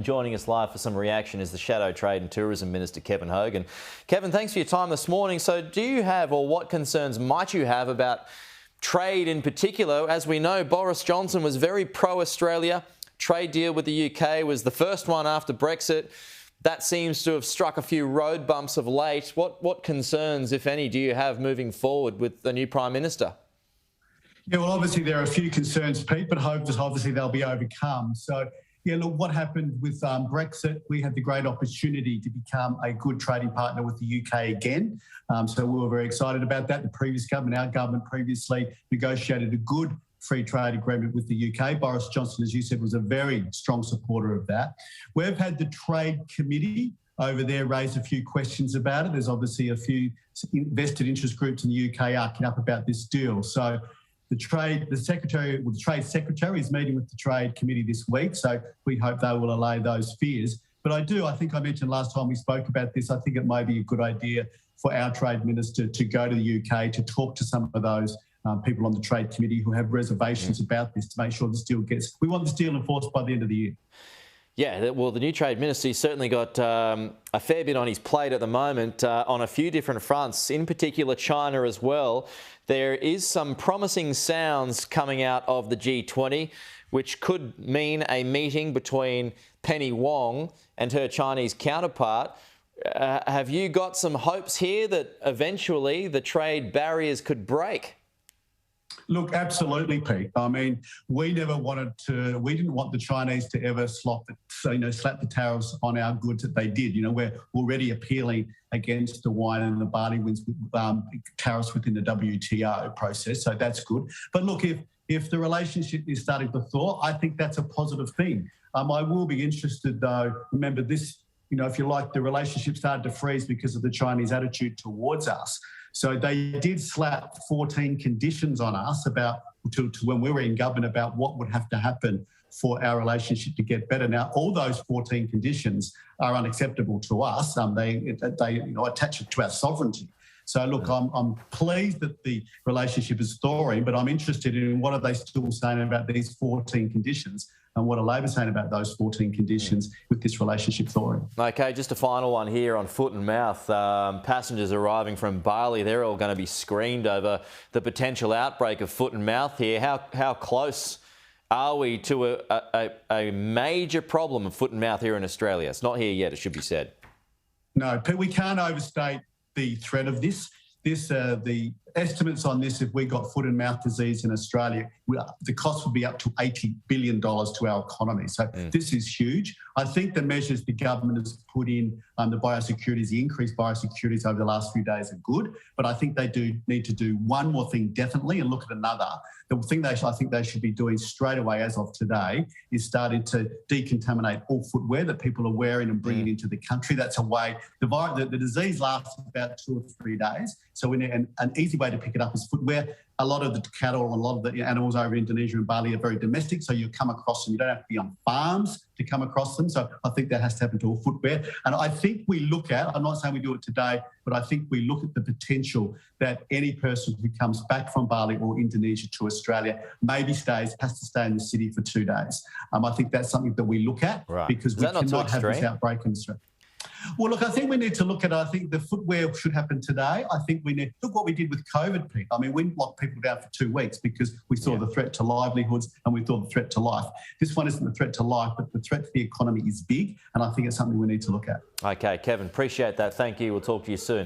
Joining us live for some reaction is the Shadow Trade and Tourism Minister, Kevin Hogan. Kevin, thanks for your time this morning. So do you have, or what concerns might you have about trade in particular? As we know, Boris Johnson was very pro-Australia. Trade deal with the UK was the first one after Brexit. That seems to have struck a few road bumps of late. What concerns, if any, do you have moving forward with the new Prime Minister? Yeah, well, obviously there are a few concerns, Pete, but obviously they'll be overcome. So, yeah, look, what happened with Brexit, we had the great opportunity to become a good trading partner with the UK again. So we were very excited about that. The previous government, our government previously negotiated a good free trade agreement with the UK. Boris Johnson, as you said, was a very strong supporter of that. We've had the Trade Committee over there raise a few questions about it. There's obviously a few vested interest groups in the UK arcing up about this deal. So the Trade Secretary is meeting with the Trade Committee this week, so we hope they will allay those fears. But I think I mentioned last time we spoke about this, I think it may be a good idea for our Trade Minister to go to the UK to talk to some of those people on the Trade Committee who have reservations about this to make sure this deal we want this deal enforced by the end of the year. Yeah, well, the new Trade Minister, he's certainly got a fair bit on his plate at the moment on a few different fronts, in particular China as well. There is some promising sounds coming out of the G20, which could mean a meeting between Penny Wong and her Chinese counterpart. Have you got some hopes here that eventually the trade barriers could break? Look, absolutely, Pete. I mean, we didn't want the Chinese to ever slap the tariffs on our goods that they did. You know, we're already appealing against the wine and the barley with tariffs within the WTO process, so that's good. But look, if the relationship is starting to thaw, I think that's a positive thing. I will be interested, though. Remember this, if you like, the relationship started to freeze because of the Chinese attitude towards us. So they did slap 14 conditions on us to when we were in government about what would have to happen for our relationship to get better. Now, all those 14 conditions are unacceptable to us. They attach it to our sovereignty. So, look, I'm pleased that the relationship is thawing, but I'm interested in what are they still saying about these 14 conditions and what are Labor saying about those 14 conditions with this relationship thawing. Okay, just a final one here on foot and mouth. Passengers arriving from Bali, they're all going to be screened over the potential outbreak of foot and mouth here. How close are we to a major problem of foot and mouth here in Australia? It's not here yet, it should be said. No, we can't overstate the threat of this. The estimates on this, if we got foot and mouth disease in Australia, the cost would be up to $80 billion to our economy. So this is huge. I think the measures the government has put in, the biosecurities, the increased biosecurities over the last few days are good, but I think they do need to do one more thing definitely and look at another. The thing I think they should be doing straight away as of today is starting to decontaminate all footwear that people are wearing and bringing into the country. That's a way. The disease lasts about 2 or 3 days. So an easy way to pick it up is footwear. A lot of the cattle and a lot of the animals over in Indonesia and Bali are very domestic, so you come across them. You don't have to be on farms to come across them. So I think that has to happen to all footwear. And I think we look at, I'm not saying we do it today, but I think we look at the potential that any person who comes back from Bali or Indonesia to Australia has to stay in the city for 2 days. I think that's something that we look at because we cannot have this outbreak in Australia. Well, look, I think we need to look at I think the footwear should happen today. I think we need look what we did with COVID, Pete. I mean, we locked people down for 2 weeks because we saw the threat to livelihoods and we saw the threat to life. This one isn't the threat to life, but the threat to the economy is big, and I think it's something we need to look at. Okay, Kevin, appreciate that. Thank you. We'll talk to you soon.